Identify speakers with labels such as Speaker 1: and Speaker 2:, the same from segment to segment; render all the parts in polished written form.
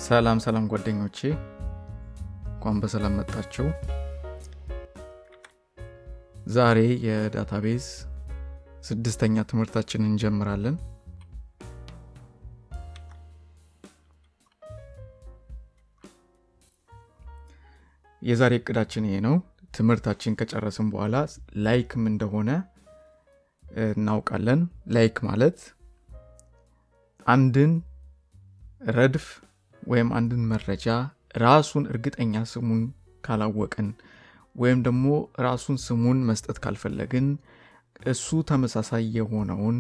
Speaker 1: ሰላም ጓደኞቼ እንኳን በሰላም መጣችሁ። ዛሬ የዳታቤዝ ስድስተኛ ትምህርታችንን እንጀምራለን። የዛሬ እቅዳችን ይሄ ነው። ትምህርታችን ከጨረስን በኋላ ላይክም እንደሆነ እናውቃለን። ላይክ ማለት አንድን ረድፍ ወይም አንድን መረጃ ራሱን እርግጠኛ ስሙን ካላወቅን ወይም ደግሞ ራሱን ስሙን መስጠት ካልፈለግን እሱ ተመሳሳይ የሆነውን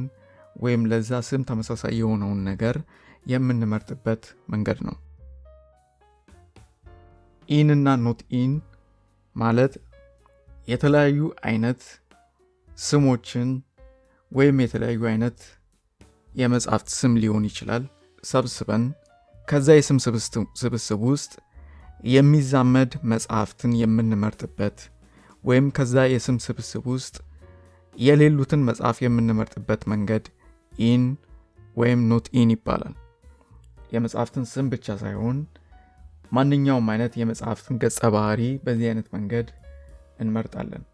Speaker 1: ወይም ለዛ ስም ተመሳሳይ የሆነውን ነገር የምንመርጥበት መንገድ ነው። ኢን እና ኖት ኢን ማለት የተለያዩ አይነት ስሞችን ወይም የተለያዩ አይነት የመጽሐፍት ስም ሊሆን ይችላል ሰብስበን ከዛ የስም ስብስብ ውስጥ የሚዛመድ መጽሐፍትን የምንመርጥበት ወይም ከዛ የስም ስብስብ ውስጥ የሌሉትን መጽሐፍ የምንመርጥበት መንገድ ኢን ወይም ኖት ኢን ይባላል። የመጽሐፍትን ስም ብቻ ሳይሆን ማንኛውም አይነት የመጽሐፍትን ገጸ ባህሪ በዚህ አይነት መንገድ እንመርጣለን።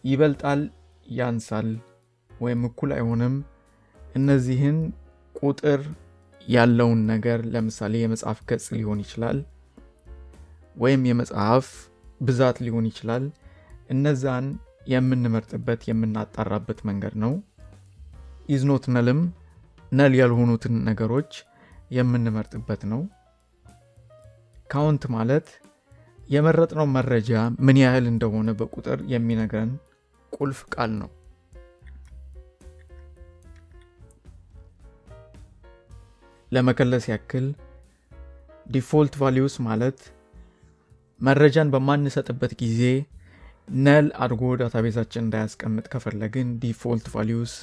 Speaker 1: ይበልጣል፣ ያንሳል ወይም እኩል አይሆንም። እነዚህን ቁጥር ያለውን ነገር ለምሳሌ የመጽሐፍ ገጽ ሊሆን ይችላል ወይም የመጽሐፍ ብዛት ሊሆን ይችላል። እነዛን የምንመርጥበት የምናጣራበት መንገድ ነው። ኢዝ ኖት ነልም ነል ያልሆኑትን ነገሮች የምንመርጥበት ነው። ካውንት ማለት የመረጥነው መረጃ ምን ያህል እንደሆነ በቁጥር የሚነግረን ቁልፍ ቃል ነው። ለመከለስ ያክል ዲፎልት ቫልዩስ ማለት መረጃን በማንሰጥበት ጊዜ ነል አድርጎ ዳታቤዛችን እንዳያስቀምጥ ከፈለግን ዲፎልት ቫልዩስ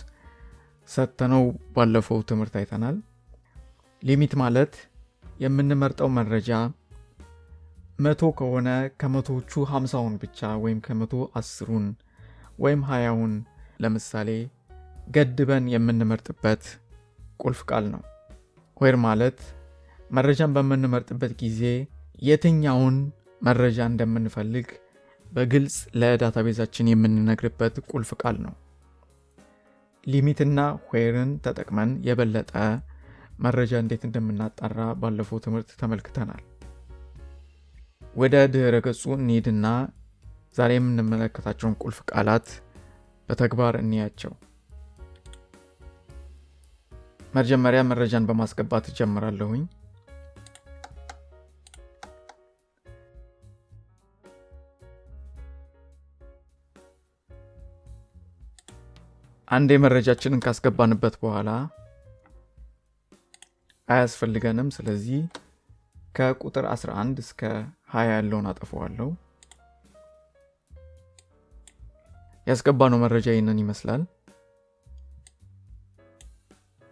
Speaker 1: ሰጥተነው ባለፈው ትምህርት አይተናል። ሊሚት ማለት የምንመርጠው መረጃ 100 ከሆነ ከመቶዎቹ 50ውን ብቻ ወይም ከመቶ 10ን ወይም 20ውን ለምሳሌ ገድበን የምንመርጥበት ቁልፍ ቃል ነው። ዌር ማለት መረጃን በምንመርጥበት ጊዜ የትኛውን መረጃ እንደምንፈልግ በግልጽ ለዳታቤዛችን የምንነግርበት ቁልፍ ቃል ነው። ሊሚትና ዌርን ተጠቅመን የበለጠ መረጃ እንዴት እንደምናጣራ ባለፈው ትምህርት ተመልክተናል። ወደ ድህረ ገጹ እንሂድና ዛሬ የምንመለከታቸውን ቁልፍ ቃላት በተግባር እንያቸው። መጀመሪያ መረጃን በማስገባት ጀምራለሁኝ። አንዴ መረጃችንን ካስገባንበት በኋላ አያስፈልገንም። ስለዚህ ከቁጥር 11 እስከ 20 ያለውን አጠፋዋለሁ። ያስገባነው መረጃ ይህንን ይመስላል።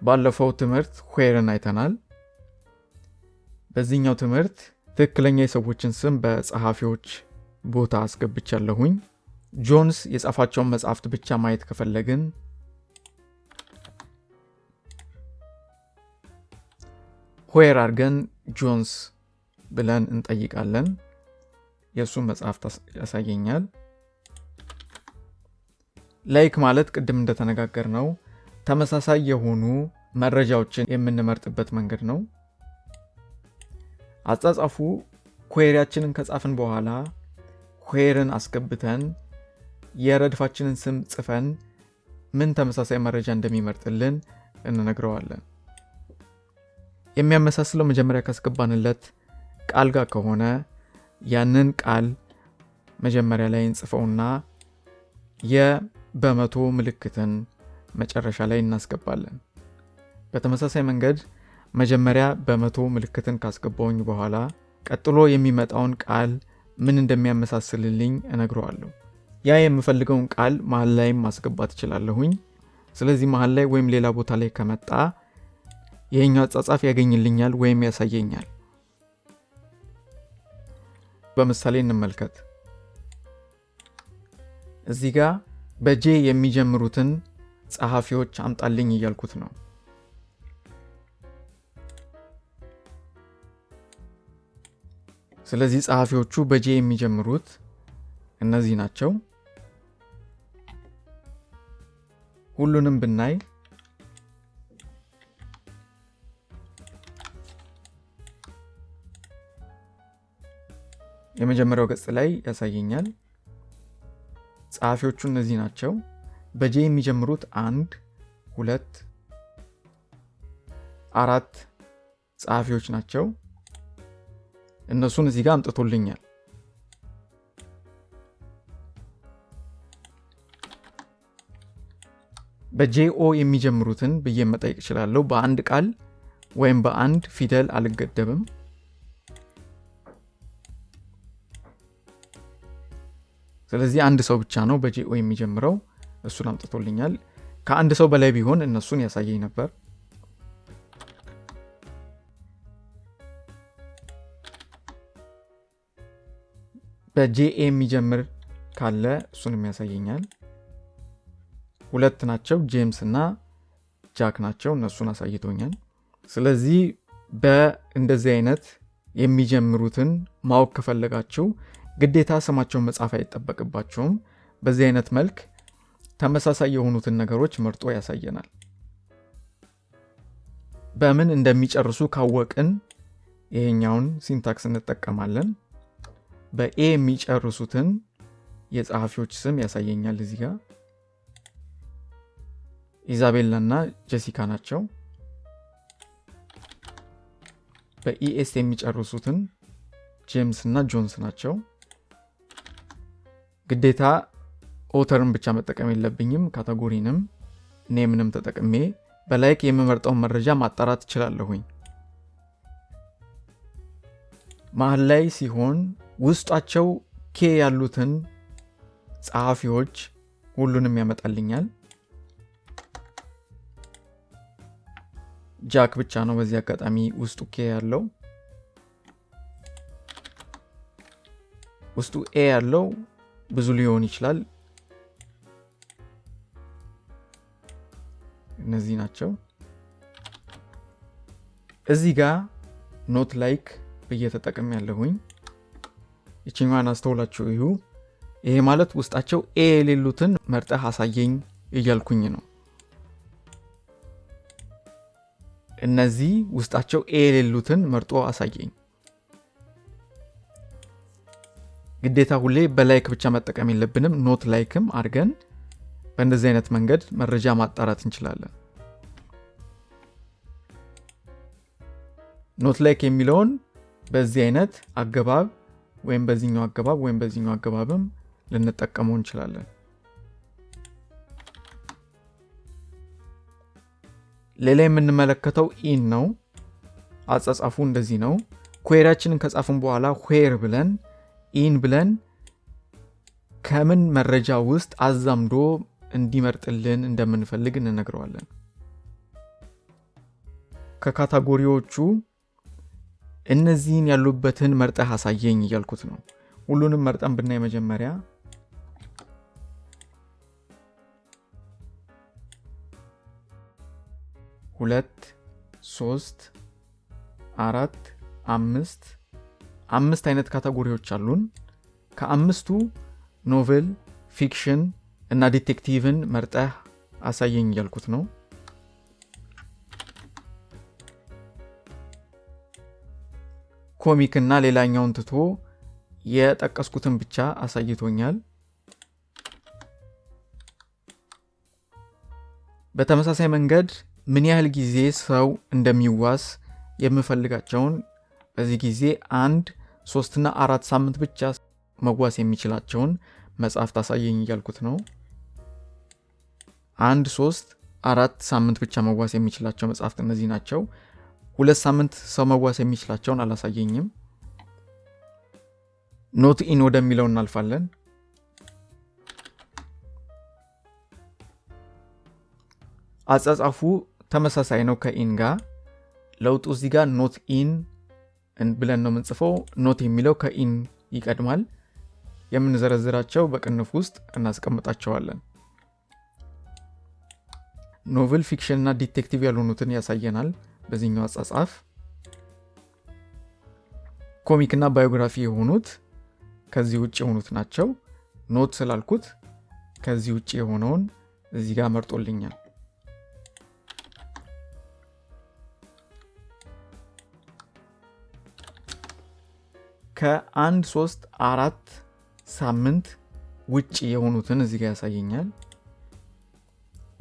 Speaker 1: ባለፈው ትምህርት ዌርን አይተናል። በዚህኛው ትምህርት ትክክለኛ የሰዎችን ስም በጸሐፊዎች ቦታ አስገብቻለሁኝ። ጆንስ የጻፋቸውን መጽሐፍት ብቻ ማየት ከፈለግን ዌር አድርገን ጆንስ ብለን እንጠይቃለን። የእሱን መጽሐፍት ያሳየኛል። ላይክ ማለት ቅድም እንደተነጋገር ነው ተመሳሳይ የሆኑ መረጃዎችን የምንመርጥበት መንገድ ነው። አጻጻፉ ኩዌሪያችንን ከጻፍን በኋላ ዌርን አስገብተን የረድፋችንን ስም ጽፈን ምን ተመሳሳይ መረጃ እንደሚመርጥልን እንነግረዋለን። የሚያመሳስለው መጀመሪያ ካስገባንለት ቃል ጋር ከሆነ ያንን ቃል መጀመሪያ ላይ እንጽፈውና የበመቶ ምልክትን መጨረሻ ላይ እናስገባለን። በተመሳሳይ መንገድ መጀመሪያ በመቶ ምልክትን ካስገባውኝ በኋላ ቀጥሎ የሚመጣውን ቃል ምን እንደሚያመሳስልልኝ እነግረዋለሁ። ያ የምፈልገውን ቃል መሃል ላይ ማስገባት እችላለሁኝ። ስለዚህ መሃል ላይ ወይም ሌላ ቦታ ላይ ከመጣ ይሄኛው አጻጻፍ ያገኝልኛል ወይም ያሳየኛል። በምሳሌ እንመልከት። እዚህ ጋር በጄ የሚጀምሩትን ጸሐፊዎች አምጣልኝ እያልኩት ነው። ስለዚህ ጸሐፊዎቹ በጄ የሚጀምሩት እነዚህ ናቸው። ሁሉንም ብናይ የመጀመሪያው ገጽ ላይ ያሳየኛል። ጸሐፊዎቹ እነዚህ ናቸው። በጄ የሚጀምሩት 1 2 4 ጸሐፊዎች ናቸው። እነሱን እዚህ ጋር አምጥቶልኛል። በጄኦ የሚጀምሩትን ብዬ መጠየቅ እችላለሁ። በአንድ ቃል ወይም በአንድ ፊደል አልገደብም። ስለዚህ አንድ ሰው ብቻ ነው በጄኦ የሚጀምረው። እሱን አምጥቶልኛል። ከአንድ ሰው በላይ ቢሆን እነሱን ያሳየኝ ነበር። በጄኤ የሚጀምር ካለ እሱንም ያሳየኛል። 2 ናቸው፣ ጄምስ እና ጃክ ናቸው። እነሱን አሳይቶኛል። ስለዚህ በእንደዚህ አይነት የሚጀምሩትን ማወቅ ከፈለጋችሁ ግዴታ ስማቸውን መጻፍ አይጠበቅባችሁም። በዚህ አይነት መልክ ተመሳሳይ የሆኑትን ነገሮች መርጦ ያሳየናል። በምን እንደሚጨርሱ ካወቅን ይሄኛውን ሲንታክስ እንጠቀማለን። በኤ የሚጨርሱትን የጸሐፊዎች ስም ያሳየኛል። እዚህ ጋር ኢዛቤላ እና ጄሲካ ናቸው። በኢኤስ የሚጨርሱትን ጄምስ እና ጆንስ ናቸው። ግዴታ ኦተርን ብቻ መጠቀም የለብኝም። ካቴጎሪንም ኔምንም ተጠቅሜ በላይክ የምመርጠውን መረጃ ማጣራት እችላለሁኝ። መሃል ላይ ሲሆን ውስጣቸው ኬ ያሉትን ጸሐፊዎች ሁሉንም ያመጣልኛል። ጃክ ብቻ ነው በዚህ አጋጣሚ ውስጡ ኬ ያለው። ውስጡ ኤ ያለው ብዙ ሊሆን ይችላል። እነዚህ ናቸው። እዚህ ጋር ኖት ላይክ በየተጠቀም ያለሁኝ። እቺኛዋን አስተውላችሁ እዩ። ይሄ ማለት ውስጣቸው ኤ የሌሉትን መርጠህ አሳየኝ እያልኩኝ ነው። እነዚህ ውስጣቸው ኤ የሌሉትን መርጦ አሳየኝ። ግዴታ ሁሌ በላይክ ብቻ መጠቀም የለብንም። ኖት ላይክም አድርገን በእንደዚህ አይነት መንገድ መረጃ ማጣራት እንችላለን። ኖት ላይክ የሚለውን በዚህ አይነት አገባብ ወይም በዚህኛው አገባብ ወይም በዚህኛው አገባብም ልንጠቀመው እንችላለን። ሌላ የምንመለከተው ኢን ነው። አጻጻፉ እንደዚህ ነው። ኩዌሪያችንን ከጻፍን በኋላ where ብለን ኢን ብለን ከምን መረጃ ውስጥ አዛምዶ እንዲመርጥልን እንደምንፈልግ እንነግረዋለን። ከካቴጎሪዎቹ እነዚህን ያሉበትን መርጠህ አሳየኝ እያልኩት ነው። ሁሉንም መርጠን ብናይ መጀመሪያ ሁለት 3 4 5 አይነት ካቴጎሪዎች አሉን። ከአምስቱ ኖቨል፣ ፊክሽን እና ዲቴክቲቭን መርጠህ አሳየኝ እያልኩት ነው። ኮሚክ እና ሌላኛውን ትቶ የጠቀስኩትን ብቻ አሳይቶኛል። በተመሳሳይ መንገድ ምን ያህል ጊዜ ሰው እንደሚዋስ የምፈልጋቸውን በዚህ ጊዜ 1 3 እና 4 ሳምንት ብቻ መዋስ የሚችላቸውን መጽሐፍት አሳየኝ እያልኩት ነው። 1 3 4 ሳምንት ብቻ መዋስ የሚችላቸው መጽሐፍት እነዚህ ናቸው። 2 ሳምንት ሰው መዋስ የሚችላቸውን አላሳየኝም። ኖት ኢን ወደሚለው እናልፋለን። አጻጻፉ ተመሳሳይ ነው ከኢን ጋር። ለውጡ እዚህ ጋር ኖት ኢን ብለን ነው የምንጽፈው። ኖት የሚለው ከኢን ይቀድማል። የምንዘረዝራቸው በቅንፍ ውስጥ እናስቀምጣቸዋለን። ኖቨል፣ ፊክሽን እና ዲቴክቲቭ ያልሆኑትን ያሳየናል በዚህኛው አጻጻፍ። ኮሚክ እና ባዮግራፊ የሆኑት ከዚህ ውጪ የሆኑት ናቸው። ኖት ስላልኩት ከዚህ ውጪ የሆነውን እዚህ ጋር መርጦልኛል። ከ1 3 4 ሳምንት ውጪ የሆኑትን እዚህ ጋር ያሳየኛል።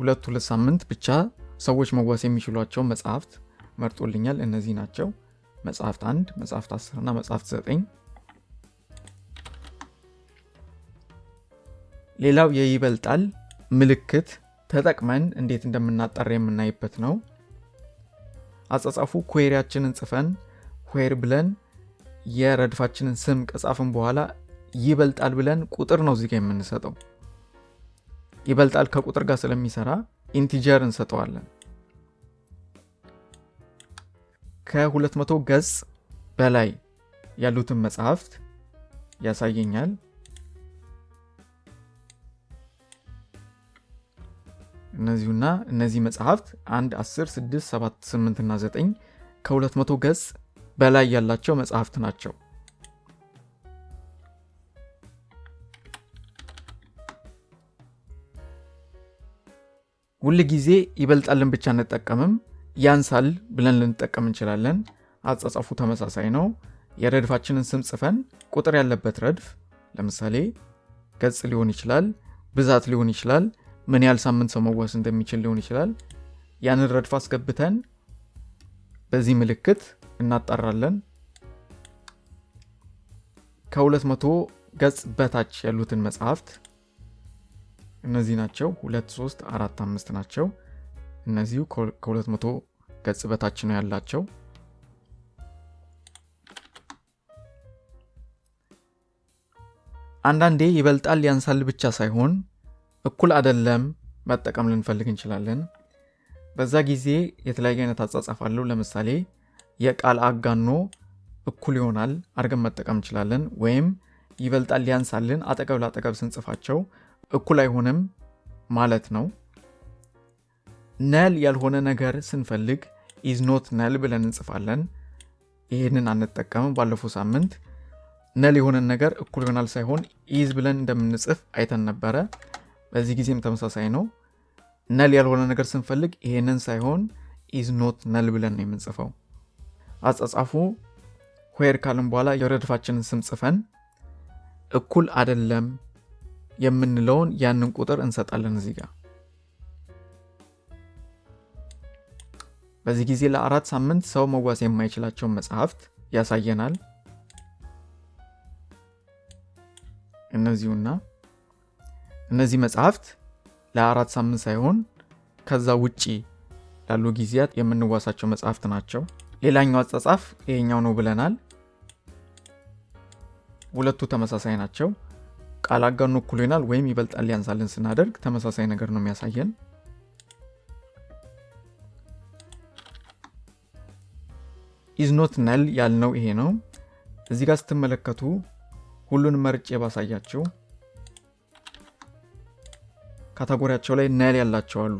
Speaker 1: 2 ሳምንት ብቻ ሰዎች መዋስ የሚችሏቸው መጽሐፍት መርጦልኛል። እነዚህ ናቸው። መጽሐፍት 1፣ መጽሐፍት 10 እና መጽሐፍት 9። ሌላው የይበልጣል ምልክት ተጠቅመን እንዴት እንደምናጣራ የምናይበት ነው። አጻጻፉ ኩዌሪያችንን ጽፈን ኩዌሪ ብለን የረድፋችንን ስም ከጻፍን በኋላ ይበልጣል ብለን ቁጥር ነው እዚህ ጋር የምንሰጠው። ይበልጣል ከቁጥር ጋር ስለሚሰራ ኢንቲጀር እንሰጠዋለን። ከ200 ገጽ በላይ ያሉትን መጽሐፍት ያሳየኛል። እነዚህ መጽሐፍት 1 10 6 7 8 እና 9 ከ200 ገጽ በላይ ያላቸው መጽሐፍት ናቸው። ሁሉ ጊዜ ይበልጣልን ብቻ እንጠቀምም፣ ያንሳል ብለን ልንጠቀም እንችላለን። አጻጻፉ ተመሳሳይ ነው። የረድፋችንን ስም ጽፈን ቁጥር ያለበት ረድፍ ለምሳሌ ገጽ ሊሆን ይችላል፣ ብዛት ሊሆን ይችላል፣ ምን ያህል ሳምንት ሰው መዋስ እንደሚችል ሊሆን ይችላል። ያንን ረድፍ አስገብተን በዚህ ምልክት እናጣራለን። ከ200 ገጽ በታች ያሉትን መጽሐፍት እነዚህ ናቸው። 2 3 4 5 ናቸው። እነዚሁ ከ200 ገጽ በታች ነው ያላቸው። አንዳንዴ ይበልጣል ያንሳል ብቻ ሳይሆን እኩል አይደለም መጠቀም ልንፈልግ እንችላለን። በዛ ጊዜ የተለያየ አይነት አጻጻፍ አለው። ለምሳሌ የቃል አጋኖ እኩል ይሆናል አድርገን መጠቀም እንችላለን። ወይም ይበልጣል ያንሳልን አጠገብ ለአጠገብ ስንጽፋቸው እኩል አይሆንም ማለት ነው። ነል ያልሆነ ነገር ስንፈልግ is not null ብለን እንጽፋለን። ይሄንን አንጠቀምም። ባለፈው ሳምንት ነል የሆነ ነገር እኩል ይሆናል ሳይሆን is ብለን እንደምንጽፍ አይተን ነበረ። በዚህ ጊዜም ተመሳሳይ ነው። ነል ያልሆነ ነገር ስንፈልግ ይሄንን ሳይሆን is not null ብለን ነው የምንጽፈው። አጻጻፉ where ካልን በኋላ የረድፋችንን ስም ጽፈን እኩል አይደለም የምንለውን ያንን ቁጥር እንሰጣለን እዚህ ጋር። በዚህ ጊዜ ለ4 ሳምንት ሰው መዋስ የማይችላቸው መጽሐፍት ያሳየናል። እነዚህ መጽሐፍት ለ4 ሳምንት ሳይሆን ከዛ ውጪ ላሉ ጊዜያት የምንዋሳቸው መጽሐፍት ናቸው። ሌላኛው አጻጻፍ ይሄኛው ነው ብለናል። ሁለቱ ተመሳሳይ ናቸው። ቃል አጋኖ እኩል ይሆናል ወይም ይበልጣል ያንሳልን ስናደርግ ተመሳሳይ ነገር ነው የሚያሳየን። is not null ያልነው ይሄ ነው። እዚህ ጋር ስትመለከቱ ሁሉንም መርጬ ባሳያችሁ ካቴጎሪያቸው ላይ null ያላቸው አሉ።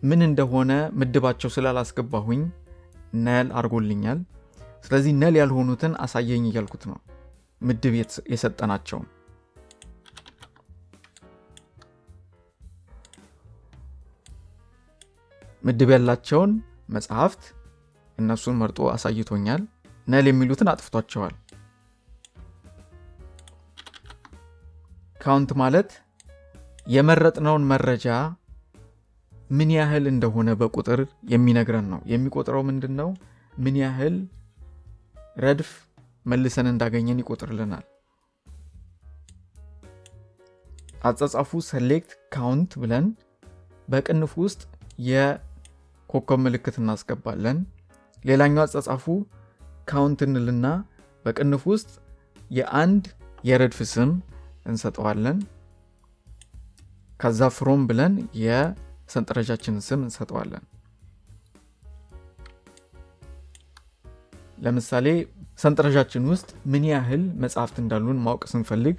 Speaker 1: ምን እንደሆነ ምድባቸው ስላላስገባሁኝ null አድርጎልኛል። ስለዚህ null ያልሆኑትን አሳየኝ እያልኩት ነው ምድብ የሰጠናቸው። ምድብ ያላቸውን መጽሐፍት እነሱን መርጦ አሳይቶኛል። null የሚሉትን አጥፍቷቸዋል። ካውንት ማለት የመረጥነውን መረጃ ምን ያህል እንደሆነ በቁጥር የሚነግረን ነው። የሚቆጥረው ምንድነው? ምን ያህል ረድፍ መልሰን እንዳገኘን ይቆጥርልናል። አጻጻፉ select count ብለን በቅንፍ ውስጥ የኮከብ ምልክት እናስገባለን። ሌላኛው አጻጻፉ count እንልና በቅንፍ ውስጥ የአንድ የረድፍ ስም እንሰጠዋለን። ከዛ from ብለን የሰንጠረዣችንን ስም እንሰጠዋለን። ለምሳሌ ሰንጠረዣችን ውስጥ ምን ያህል መጽሐፍት እንዳሉን ማወቅ ስንፈልግ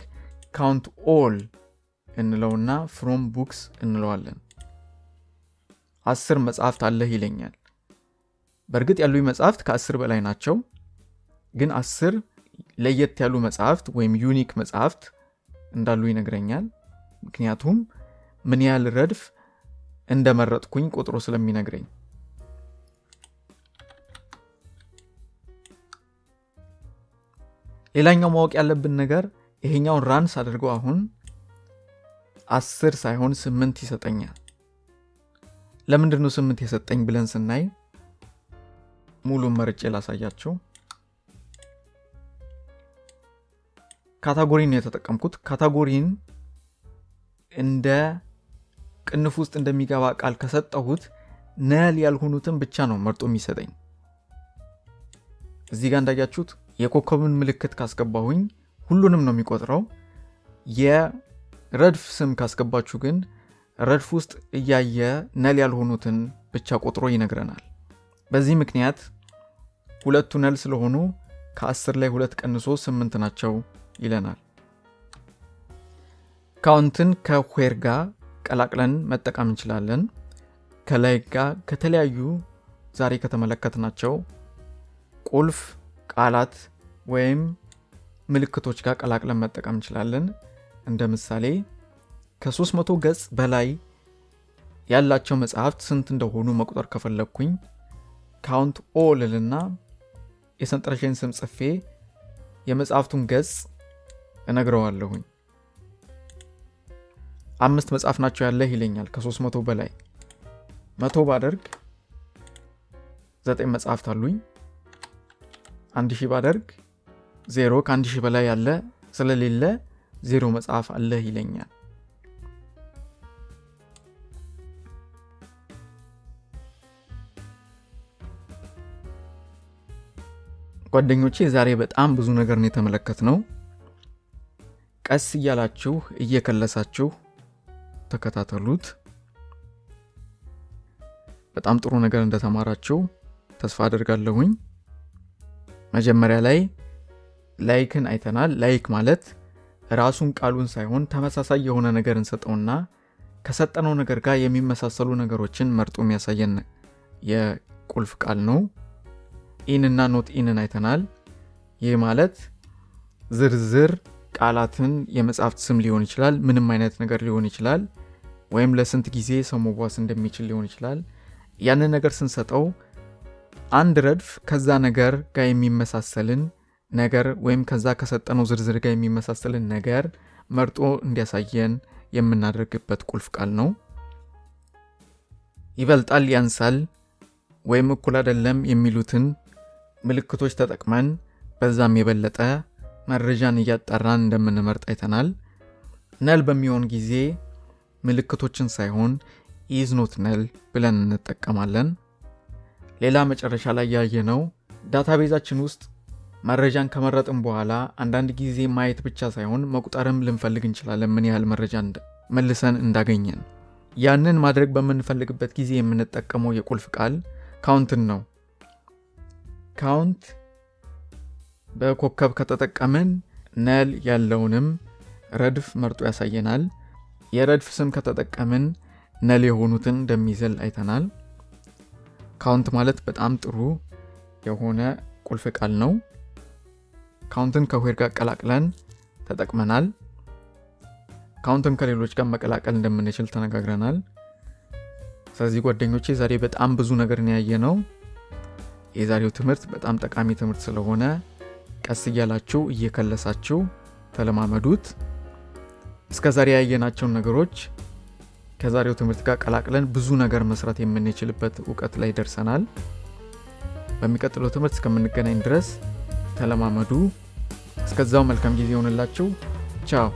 Speaker 1: count all እንለውና from books እንለዋለን። 10 መጽሐፍት አለህ ይለኛል። በእርግጥ ያሉኝ መጽሐፍት ከ10 በላይ ናቸው። ግን 10 ለየት ያሉ መጽሐፍት ወይም ዩኒክ መጽሐፍት እንዳሉ ይነግረኛል። ምክንያቱም ምን ያህል ረድፍ እንደመረጥኩኝ ቁጥሩ ስለሚነግረኝ። ሌላኛው ማወቅ ያለብን ነገር ይሄኛውን ራንስ አድርገው አሁን 10 ሳይሆን 8 ይሰጠኛል። ለምንድነው 8 የሰጠኝ ብለን ስናይ ሙሉን መርጬ ላሳያችሁ። ካታጎሪን ነው የተጠቀምኩት። ካታጎሪን እንደ ቅንፍ ውስጥ እንደሚገባ ቃል ከሰጠሁት ነል ያልሆኑትን ብቻ ነው መርጦ የሚሰጠኝ። እዚህ ጋር እንዳያችሁት የኮከብን ምልክት ካስገባሁኝ ሁሉንም ነው የሚቆጥረው። የረድፍ ስም ካስገባችሁ ግን ረድፍ ውስጥ እያየ ነል ያልሆኑትን ብቻ ቆጥሮ ይነግረናል። በዚህ ምክንያት ሁለቱ ነል ስለሆኑ ከ10 ላይ 2 ቀንሶ 8 ናቸው ይለናል። ካውንትን ከዌር ጋር ቀላቅለን መጠቀም እንችላለን። ከላይ ጋር ከተለያዩ ዛሬ ከተመለከትናቸው ቁልፍ ቃላት ወይም ምልክቶች ጋር ቀላቅለን መጠቀም እንችላለን። እንደ ምሳሌ ከ300 ገጽ በላይ ያላቸው መጽሐፍት ስንት እንደሆኑ መቁጠር ከፈለኩኝ ካውንት ኦል እና የሰንጠረዥን ስም ጽፌ የመጽሐፍቱን ገጽ እነግረዋለሁኝ። 5 መጽሐፍ ናቸው ያለህ ይለኛል። ከ300 በላይ 100 ባደርግ 9 መጽሐፍት አሉኝ። 1000 ባደርግ 0 ከ1000 በላይ ያለ ስለሌለ 0 መጽሐፍ አለህ ይለኛል። ጓደኞቼ ዛሬ በጣም ብዙ ነገር ነው የተመለከትነው። ቀስ እያላችሁ እየከለሳችሁ ተከታተሉት። በጣም ጥሩ ነገር እንደተማራችሁ ተስፋ አደርጋለሁኝ። መጀመሪያ ላይ ላይክን አይተናል። ላይክ ማለት ራሱን ቃሉን ሳይሆን ተመሳሳይ የሆነ ነገር እንሰጠውና ከሰጠነው ነገር ጋር የሚመሳሰሉ ነገሮችን መርጦ የሚያሳየን የቁልፍ ቃል ነው። ኢን እና ኖት ኢንን አይተናል። ይህ ማለት ዝርዝር ቃላትን የመጽሐፍት ስም ሊሆን ይችላል፣ ምንም አይነት ነገር ሊሆን ይችላል፣ ወይም ለስንት ጊዜ ሰው መዋስ እንደሚችል ሊሆን ይችላል። ያንን ነገር ስንሰጠው አንድ ረድፍ ከዛ ነገር ጋር የሚመሳሰልን ነገር ወይም ከዛ ከሰጠነው ዝርዝር ጋር የሚመሳሰልን ነገር መርጦ እንዲያሳየን የምናደርግበት ቁልፍ ቃል ነው። ይበልጣል፣ ያንሳል ወይም እኩል አይደለም የሚሉትን ምልክቶች ተጠቅመን በዛም የበለጠ መረጃን እያጣራን እንደምንመርጥ አይተናል። ነል በሚሆን ጊዜ ምልክቶችን ሳይሆን is not null ብለን እንጠቀማለን። ሌላ መጨረሻ ላይ ያየነው ዳታቤዛችን ውስጥ መረጃን ከመረጥን በኋላ አንዳንድ ጊዜ ማየት ብቻ ሳይሆን መቁጠርም ልንፈልግ እንችላለን፣ ምን ያህል መረጃ መልሰን እንዳገኘን። ያንን ማድረግ በምንፈልግበት ጊዜ የምንጠቀመው የቁልፍ ቃል ካውንትን ነው። ካውንት በኮከብ ከተጠቀምን ነል ያለውንም ረድፍ መርጦ ያሳየናል። የረድፍ ስም ከተጠቀምን ነል የሆኑትን እንደሚዘል አይተናል። ካውንት ማለት በጣም ጥሩ የሆነ ቁልፍ ቃል ነው። ካውንትን ከዌር ጋር ቀላቅለን ተጠቅመናል። ካውንትን ከሌሎች ጋር መቀላቀል እንደምንችል ተነጋግረናል። ስለዚህ ጓደኞቼ ዛሬ በጣም ብዙ ነገር ነው ያየነው። የዛሬው ትምህርት በጣም ጠቃሚ ትምህርት ስለሆነ ቀስ እያላችሁ እየከለሳችሁ ተለማመዱት። እስከዛሬ ያየናቸውን ነገሮች ከዛሬው ትምህርት ጋር ቀላቅለን ብዙ ነገር መስራት የምንችልበት ዕውቀት ላይ ደርሰናል። በሚቀጥለው ትምህርት እስከምንገናኝ ድረስ ተለማመዱ። እስከዛው መልካም ጊዜ ይሁንላችሁ። ቻው።